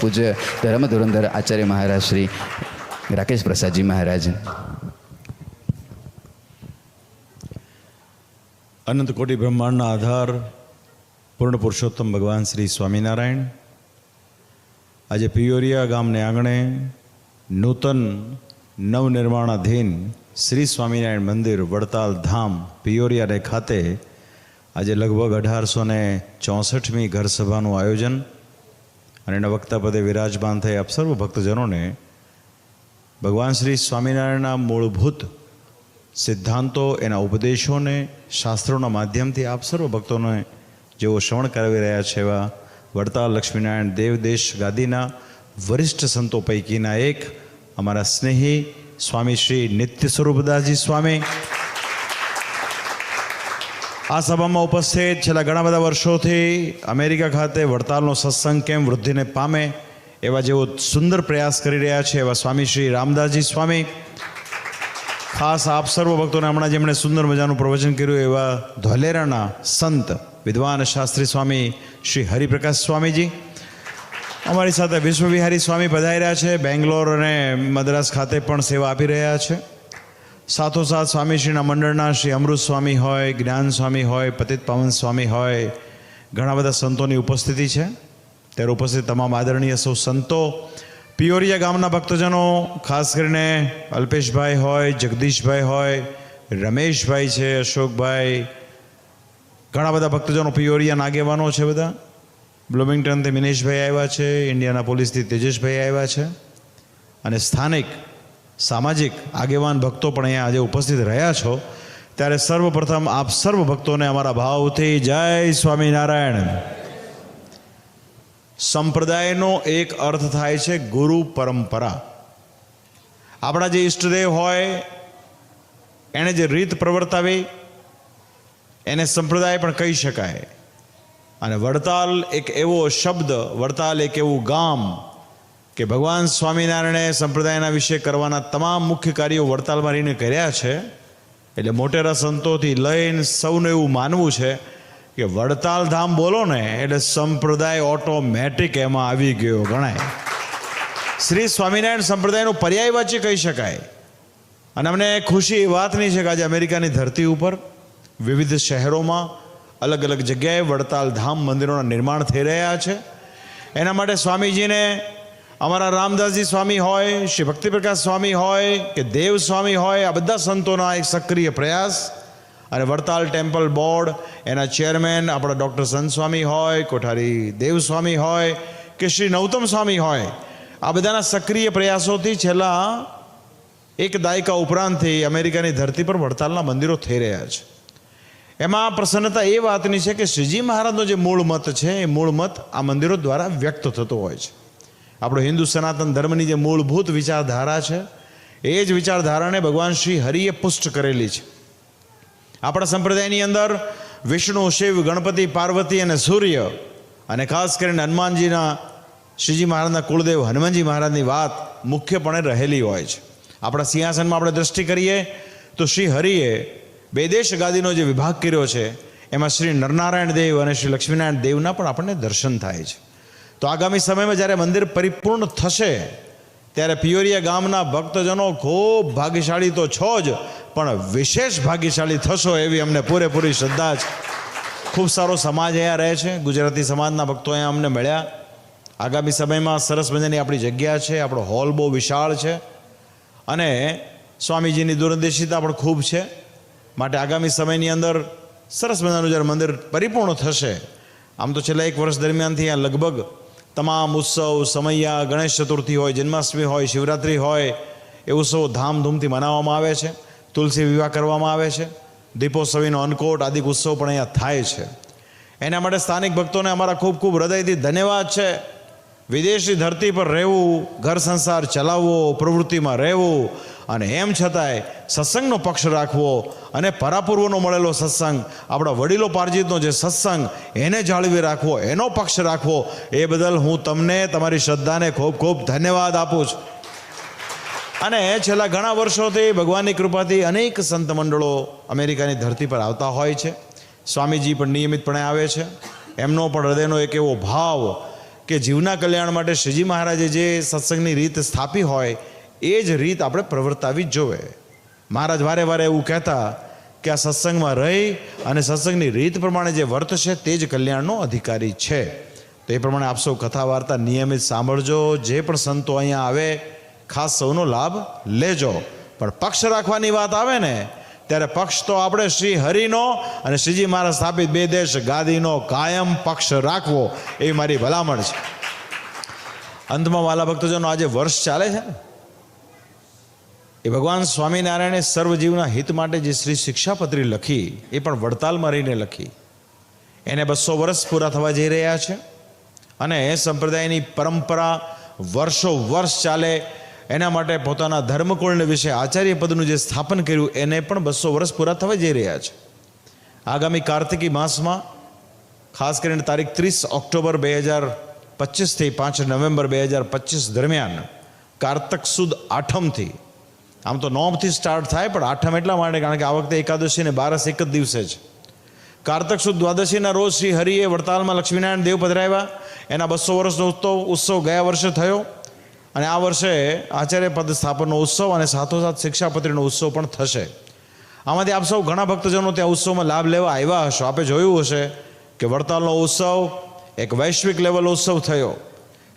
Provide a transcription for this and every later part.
પૂજ્ય ધર્મ ધુરંધર આચાર્ય મહારાજ શ્રી રાકેશ પ્રસાદજી મહારાજ. અનંત કોટી બ્રહ્માંડના આધાર પૂર્ણ પુરુષોત્તમ ભગવાન શ્રી સ્વામિનારાયણ આજે પિયોરિયા ગામને આંગણે નૂતન નવનિર્માણાધીન શ્રી સ્વામિનારાયણ મંદિર વડતાલ ધામ પિયોરિયાને ખાતે આજે લગભગ 1864મી ઘર સભાનું આયોજન અને એના વક્તા પદે વિરાજમાન થઈ આપ સર્વ ભક્તજનોને ભગવાન શ્રી સ્વામિનારાયણના મૂળભૂત સિદ્ધાંતો, એના ઉપદેશોને શાસ્ત્રોના માધ્યમથી આપ સર્વ ભક્તોને જેઓ શ્રવણ કરાવી રહ્યા છે એવા વડતાલ લક્ષ્મીનારાયણ દેવદેશ ગાદીના વરિષ્ઠ સંતો પૈકીના એક અમારા સ્નેહી સ્વામી શ્રી નિત્ય સ્વરૂપદાસજી સ્વામી આ સભામાં ઉપસ્થિત છેલ્લા ઘણા બધા વર્ષોથી અમેરિકા ખાતે વડતાલનો સત્સંગ કેમ વૃદ્ધિને પામે એવા જેઓ સુંદર પ્રયાસ કરી રહ્યા છે એવા સ્વામી શ્રી રામદાસજી સ્વામી, ખાસ આપ સર્વ ભક્તોને હમણાં જેમણે સુંદર મજાનું પ્રવચન કર્યું એવા ધોલેરાના સંત વિદ્વાન શાસ્ત્રી સ્વામી શ્રી હરિપ્રકાશ સ્વામીજી, અમારી સાથે વિશ્વવિહારી સ્વામી પધાર્યા છે, બેંગ્લોર અને મદ્રાસ ખાતે પણ સેવા આપી રહ્યા છે. સાથોસાથ સ્વામીશ્રીના મંડળના શ્રી અમૃત સ્વામી હોય, જ્ઞાન સ્વામી હોય, પતિત પાવન સ્વામી હોય, ઘણા બધા સંતોની ઉપસ્થિતિ છે. ત્યારે ઉપસ્થિત તમામ આદરણીય સૌ સંતો, પિયોરિયા ગામના ભક્તજનો, ખાસ કરીને અલ્પેશભાઈ હોય, જગદીશભાઈ હોય, રમેશભાઈ છે, અશોકભાઈ, ઘણા બધા ભક્તજનો પિયોરિયાના આગેવાનો છે. બધા બ્લુમિંગ્ટનથી મિનેશભાઈ આવ્યા છે, ઇન્ડિયાના પોલીસથી તેજસભાઈ આવ્યા છે અને સ્થાનિક સામાજિક આગેવાન ભક્તો પણ અહીંયા આજે ઉપસ્થિત રહ્યા છો. ત્યારે સર્વપ્રથમ આપ સર્વ ભક્તોને અમારા ભાવથી જય સ્વામિનારાયણ. સંપ્રદાયનો એક અર્થ થાય છે ગુરુ પરંપરા. આપણા જે ઈષ્ટદેવ હોય એણે જે રીત પ્રવર્તાવી એને સંપ્રદાય પણ કહી શકાય. અને વડતાલ એક એવો શબ્દ, વડતાલ એક એવું ગામ કે ભગવાન સ્વામિનારાયણે સંપ્રદાયના વિશે કરવાના તમામ મુખ્ય કાર્યો વડતાલમાં રહીને કર્યા છે. એટલે મોટેરા સંતોથી લઈને સૌને એવું માનવું છે કે વડતાલ ધામ બોલો ને એટલે સંપ્રદાય ઓટોમેટિક એમાં આવી ગયો ગણાય. શ્રી સ્વામિનારાયણ સંપ્રદાયનો પર્યાયવાચી કહી શકાય. અને અમને ખુશી એ વાતની છે કે આજે અમેરિકાની ધરતી ઉપર વિવિધ શહેરોમાં અલગ અલગ જગ્યાએ વડતાલ ધામ મંદિરોના નિર્માણ થઈ રહ્યા છે. એના માટે સ્વામીજીને અમારા રામદાસજી સ્વામી હોય, શ્રી ભક્તિપ્રકાશ સ્વામી હોય કે દેવ સ્વામી હોય, આ બધા સંતોના એક સક્રિય પ્રયાસ અને વડતાલ ટેમ્પલ બોર્ડ એના ચેરમેન આપણા ડૉક્ટર સંત સ્વામી હોય, કોઠારી દેવ સ્વામી હોય કે શ્રી નવતમ સ્વામી હોય, આ બધાના સક્રિય પ્રયાસોથી છેલ્લા એક દાયકા ઉપરાંતથી અમેરિકાની ધરતી પર વડતાલના મંદિરો થઈ રહ્યા છે. એમાં પ્રસન્નતા એ વાતની છે કે શ્રીજી મહારાજનો જે મૂળ મત છે એ મૂળ મત આ મંદિરો દ્વારા વ્યક્ત થતો હોય છે. આપણો હિન્દુ સનાતન ધર્મની જે મૂળભૂત વિચારધારા છે એ જ વિચારધારાને ભગવાન શ્રી હરિએ પુષ્ટ કરેલી છે. આપણા સંપ્રદાયની અંદર વિષ્ણુ, શિવ, ગણપતિ, પાર્વતી અને સૂર્ય અને ખાસ કરીને હનુમાનજીના, શ્રીજી મહારાજના કુળદેવ હનુમાનજી મહારાજની વાત મુખ્યપણે રહેલી હોય છે. આપણા સિંહાસનમાં આપણે દ્રષ્ટિ કરીએ તો શ્રી હરિએ બે દેશ ગાદીનો જે વિભાગ કર્યો છે એમાં શ્રી નરનારાયણ દેવ અને શ્રી લક્ષ્મીનારાયણ દેવના પણ આપણને દર્શન થાય છે. તો આગામી સમયમાં જ્યારે મંદિર પરિપૂર્ણ થશે ત્યારે પિયોરિયા ગામના ભક્તજનો ખૂબ ભાગ્યશાળી તો છો જ, પણ વિશેષ ભાગ્યશાળી થશો એવી અમને પૂરેપૂરી શ્રદ્ધા છે. ખૂબ સારો સમાજ અહીંયા રહે છે, ગુજરાતી સમાજના ભક્તો અહીંયા અમને મળ્યા. આગામી સમયમાં સરસ મજાની આપણી જગ્યા છે, આપણો હોલ બહુ વિશાળ છે અને સ્વામીજીની દૂરંદેશિતા પણ ખૂબ છે. માટે આગામી સમયની અંદર સરસ મજાનું જ્યારે મંદિર પરિપૂર્ણ થશે, આમ તો છેલ્લા એક વર્ષ દરમિયાનથી અહીંયા લગભગ તમામ ઉત્સવ, સમૈયા, ગણેશ ચતુર્થી હોય, જન્માષ્ટમી હોય, શિવરાત્રિ હોય, એ ઉત્સવો ધામધૂમથી મનાવવામાં આવે છે. તુલસી વિવાહ કરવામાં આવે છે, દીપોત્સવીનો અન્નકોટ આદિ ઉત્સવ પણ અહીંયા થાય છે. એના માટે સ્થાનિક ભક્તોને અમારા ખૂબ ખૂબ હૃદયથી ધન્યવાદ છે. વિદેશની ધરતી પર રહેવું, ઘર સંસાર ચલાવવો, પ્રવૃત્તિમાં રહેવું અને એમ છતાંય સત્સંગનો પક્ષ રાખવો અને પરાપૂર્વનો મળેલો સત્સંગ, આપણા વડીલો પાર્જિતનો જે સત્સંગ એને જાળવી રાખવો, એનો પક્ષ રાખવો, એ બદલ હું તમને તમારી શ્રદ્ધાને ખૂબ ખૂબ ધન્યવાદ આપું છું. અને છેલ્લા ઘણા વર્ષોથી ભગવાનની કૃપાથી અનેક સંત મંડળો અમેરિકાની ધરતી પર આવતા હોય છે. સ્વામીજી પણ નિયમિતપણે આવે છે. એમનો પણ હૃદયનો એક એવો ભાવ કે જીવના કલ્યાણ માટે શ્રીજી મહારાજે જે સત્સંગની રીત સ્થાપી હોય એ જ રીત આપણે પ્રવર્તાવી જ જોવે. મહારાજ વારે વારે એવું કહેતા કે આ સત્સંગમાં રહી અને સત્સંગની રીત પ્રમાણે જે વર્તશે તે જ કલ્યાણનો અધિકારી છે. તો એ પ્રમાણે આપ સૌ કથા વાર્તા નિયમિત સાંભળજો. જે પણ સંતો અહીંયા આવે ખાસ સૌનો લાભ લેજો. પણ પક્ષ રાખવાની વાત આવે ને ત્યારે પક્ષ તો આપણે શ્રી હરિનો અને શ્રીજી મહારાજ સ્થાપિત બે દેશ ગાદીનો કાયમ પક્ષ રાખવો એવી મારી ભલામણ છે. અંતમાં વાલા ભક્તજનો, આજે વર્ષ ચાલે છે ને એ ભગવાન સ્વામિનારાયણે સર્વજીવના હિત માટે જે શ્રી શિક્ષાપત્રી લખી એ પણ વડતાલમાં રહીને લખી. એને 200 વર્ષ પૂરા થવા જઈ રહ્યા છે અને સંપ્રદાયની પરંપરા વર્ષો વર્ષ ચાલે એના માટે પોતાના ધર્મકુળને વિશે આચાર્ય પદનું જે સ્થાપન કર્યું એને પણ 200 વર્ષ પૂરા થવા જઈ રહ્યા છે. આગામી કાર્તિકી માસમાં ખાસ કરીને તારીખ 30 ઓક્ટોબર 2025 થી 5 નવેમ્બર 2025 દરમિયાન કારતક સુદ આઠમથી, આમ તો નોમથી સ્ટાર્ટ થાય પણ આઠમ એટલા માટે કારણ કે આ વખતે એકાદશી ને બારસ એક જ દિવસે છે. કારતક સુદ દ્વાદશીના રોજ શ્રી હરિએ વડતાલમાં લક્ષ્મીનારાયણ દેવ પધરાવ્યા. એના 200 વર્ષનો ઉત્સવ ગયા વર્ષે થયો અને આ વર્ષે આચાર્ય પદ સ્થાપનનો ઉત્સવ અને સાથોસાથ શિક્ષાપત્રીનો ઉત્સવ પણ થશે. આમાંથી આપ સૌ ઘણા ભક્તજનો ત્યાં ઉત્સવમાં લાભ લેવા આવ્યા હશો. આપે જોયું હશે કે વડતાલનો ઉત્સવ એક વૈશ્વિક લેવલ ઉત્સવ થયો.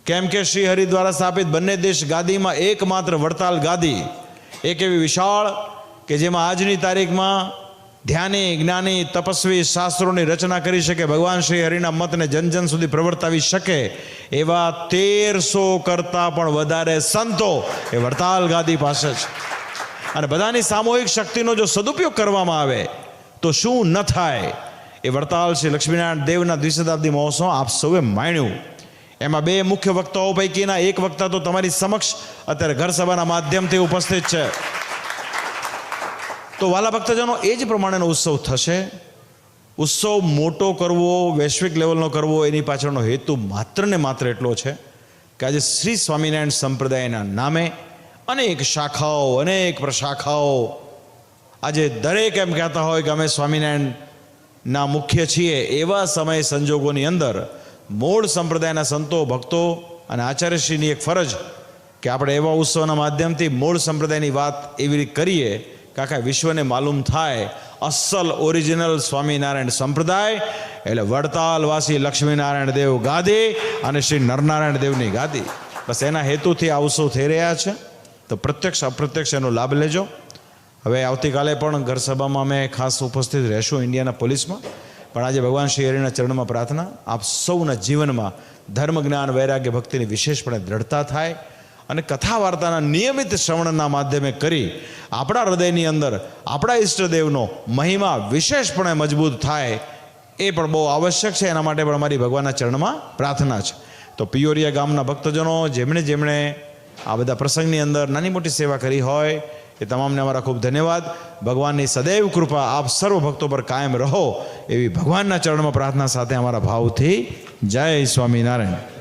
કેમ કે શ્રી હરિ દ્વારા સ્થાપિત બંને દેશ ગાદીમાં એકમાત્ર વડતાલ ગાદી એક એવી વિશાળ કે જેમાં આજની તારીખમાં ધ્યાની જ્ઞાની તપસ્વી શાસ્ત્રોની રચના કરી શકે, ભગવાન શ્રી હરિના મતને જન જન સુધી પ્રવર્તાવી શકે એવા 1300 કરતાં પણ વધારે સંતો એ વડતાલ ગાદી પાસે છે. અને બધાની સામૂહિક શક્તિનો જો સદુપયોગ કરવામાં આવે તો શું ન થાય એ વડતાલ શ્રી લક્ષ્મીનારાયણ દેવના દ્વિશતાબ્દી મહોત્સવ આપ સૌએ માણ્યું. એમાં 2 મુખ્ય વક્તાઓ પૈકીના એક વક્તા તો તમારી સમક્ષ અત્યારે ઘર સભાના માધ્યમથી ઉપસ્થિત છે. તો વાલા ભક્તજનો, એ જ પ્રમાણેનો ઉત્સવ થશે. ઉત્સવ મોટો કરવો, વૈશ્વિક લેવલનો કરવો, એની પાછળનો હેતુ માત્ર ને માત્ર એટલો છે કે આજે શ્રી સ્વામિનારાયણ સંપ્રદાયના નામે અનેક શાખાઓ, અનેક પ્રશાખાઓ, આજે દરેક એમ કહેતા હોય કે અમે સ્વામિનારાયણના મુખ્ય છીએ. એવા સમય સંજોગોની અંદર મૂળ સંપ્રદાયના સંતો, ભક્તો અને આચાર્યશ્રીની એક ફરજ કે આપણે એવા ઉત્સવના માધ્યમથી મૂળ સંપ્રદાયની વાત એવી રીતે કરીએ કે આખા વિશ્વને માલુમ થાય અસલ ઓરિજિનલ સ્વામિનારાયણ સંપ્રદાય એટલે વડતાલવાસી લક્ષ્મીનારાયણ દેવ ગાદી અને શ્રી નરનારાયણ દેવની ગાદી. બસ એના હેતુથી આ ઉત્સવ થઈ રહ્યા છે. તો પ્રત્યક્ષ અપ્રત્યક્ષ એનો લાભ લેજો. હવે આવતીકાલે પણ ઘર સભામાં અમે ખાસ ઉપસ્થિત રહેશું ઇન્ડિયાના પોલીસમાં. પણ આજે ભગવાન શ્રી હરિના ચરણમાં પ્રાર્થના આપ સૌના જીવનમાં ધર્મ, જ્ઞાન, વૈરાગ્ય, ભક્તિની વિશેષપણે દ્રઢતા થાય અને કથા વાર્તાના નિયમિત શ્રવણના માધ્યમે કરી આપણા હૃદયની અંદર આપણા ઈષ્ટદેવનો મહિમા વિશેષપણે મજબૂત થાય એ પણ બહુ આવશ્યક છે. એના માટે પણ અમારી ભગવાનના ચરણમાં પ્રાર્થના છે. તો પિયોરિયા ગામના ભક્તજનો જેમણે આ બધા પ્રસંગની અંદર નાની મોટી સેવા કરી હોય એ તમામને અમારા ખૂબ ધન્યવાદ. ભગવાનની સદૈવ કૃપા આપ સર્વ ભક્તો પર કાયમ રહો એવી ભગવાનના ચરણમાં પ્રાર્થના સાથે અમારા ભાવથી જય સ્વામિનારાયણ.